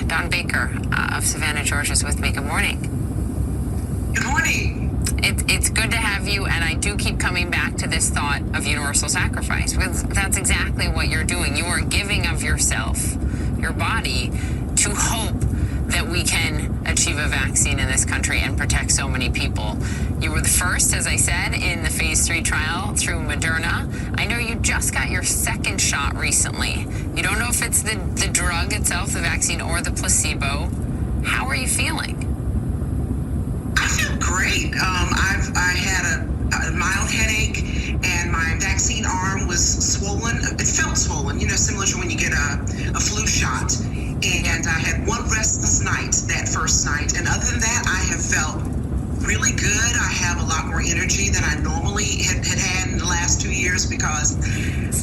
Don Baker of Savannah, Georgia is with me. Good morning. Good morning. It's good to have you, and I do keep coming back to this thought of universal sacrifice, because that's exactly what you're doing. You are giving of yourself, your body, to hope that we can achieve a vaccine in this country and protect so many people. You were the first, as I said, in the phase 3 trial through Moderna. I know you just got your second shot recently. You don't know if it's the drug itself, the vaccine, or the placebo. How are you feeling? I feel great. I had a mild headache, and my vaccine arm was swollen. It felt swollen, similar to when you get a flu shot. And I had one restless night that first night. And other than that, I have felt really good. I have a lot more energy than I normally had in the last 2 years, because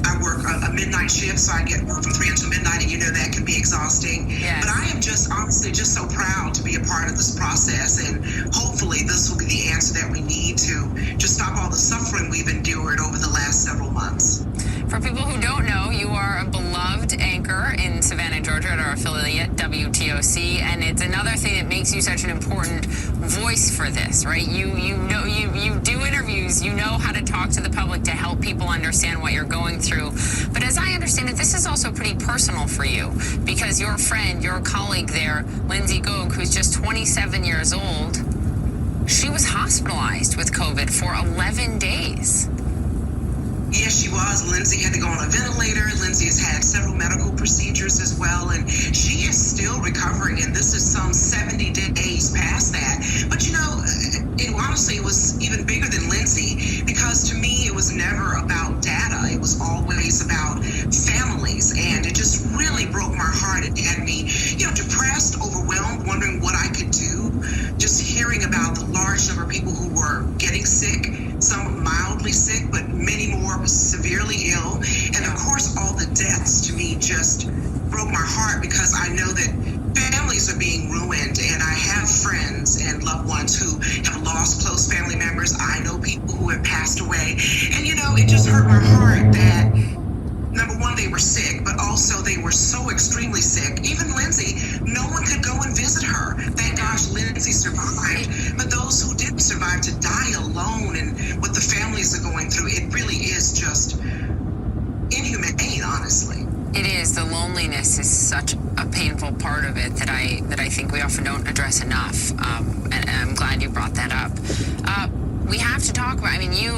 I work a midnight shift, so I get work from 3 until midnight, and that can be exhausting. Yes. But I am just honestly just so proud to be a part of this process, and hopefully this will be the answer that we need to just stop all the suffering we've endured over the last several months. For people who don't know, you are a beloved anchor in Savannah, Georgia, at our affiliate, WTOC, and it's another thing that makes you such an important voice for this, right? You do interviews, you know how to talk to the public to help people understand what you're going through. But as I understand it, this is also pretty personal for you, because your friend, your colleague there, Lindsay Gogue, who's just 27 years old, she was hospitalized with COVID for 11 days. Yes, she was. Lindsay had to go on a ventilator. Lindsay has had several medical procedures as well, and she is still recovering, and this is some 70 days past that. But honestly, it was even bigger than Lindsay, because to me, it was never about data. It was always about families, and it just really broke my heart. It had me, depressed, overwhelmed, wondering what I could do. Just hearing about the large number of people who were getting sick, some mildly sick, but many more severely ill. And of course, all the deaths to me just broke my heart, because I know that families are being ruined, and I have friends and loved ones who have lost close family members. I know people who have passed away. And, it just hurt my heart that, number one, they were sick, but also they were so extremely sick. Even Lindsay, no one could go and visit her. Thank gosh Lindsay survived. But those who didn't survive, to die alone and what the families are going through, it really is just inhumane, honestly. It is. The loneliness is such a painful part of it that I think we often don't address enough. And I'm glad you brought that up. We have to talk about, you,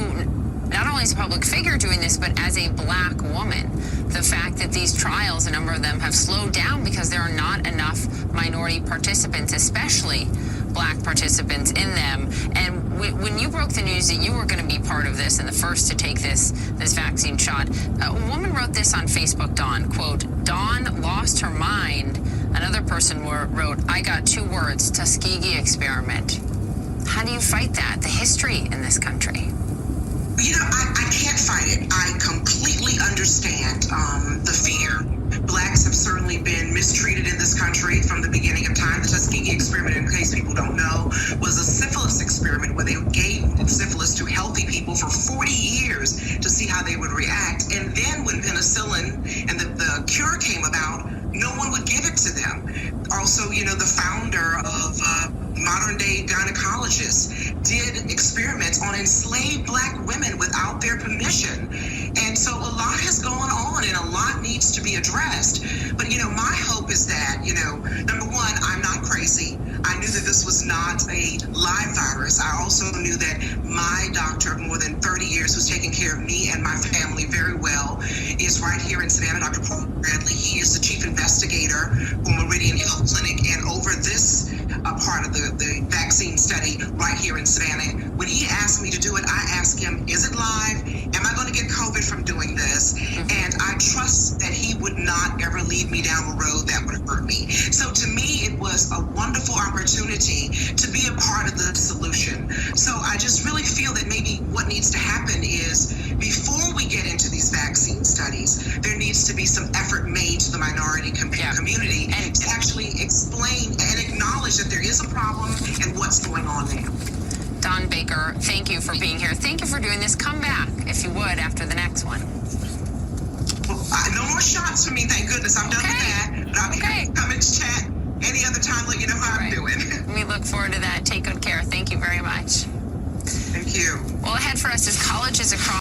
not only as a public figure doing this, but as a Black woman, the fact that these trials, a number of them, have slowed down because there are not enough minority participants, especially Black participants in them. And when you broke the news that you were going to be part of this and the first to take this vaccine shot, a woman wrote this on Facebook, Dawn, quote, "Dawn lost her mind." Another person wrote, "I got 2 words, Tuskegee experiment." How do you fight that, the history in this country? I can't fight it. I completely understand the fear. Blacks have certainly been mistreated in this country from the beginning of time. The Tuskegee experiment, in case people don't know, was a syphilis experiment where they gave syphilis to healthy people for 40 years to see how they would react. And then when penicillin and the cure came about, no one would give it to them. Also, the founder of modern day gynecologists did experiments on enslaved Black women without their permission. And so a lot has gone on, and a lot needs to be addressed. But, my hope is that, number one, I'm not crazy. I knew that this was not a live virus. I also knew that my doctor of more than 30 years, who's taken care of me and my family very well, is right here in Savannah, Dr. Paul Bradley. He is the chief investigator for Meridian Health Clinic, and over this part of the vaccine study right here in Savannah. When he asked me to do it, I asked him, is it live? Am I going to get COVID from doing this? And I trust that he would not ever lead me down a road that would hurt me. So to me, it was a wonderful opportunity to be a part of the solution. So I just really feel that maybe what needs to happen is, before we get into these vaccine studies, there needs to be some effort made to the minority community and to actually explain and acknowledge that there is a problem and what's going on now. Don Baker, thank you for being here. Thank you for doing this. Come back, if you would, after the next one. Well, no more shots for me, thank goodness. I'm done with that. But I'll be coming to chat I'll let you know how I'm Right. doing. We look forward to that. Take good care. Thank you very much. Thank you. Well, ahead for us is colleges across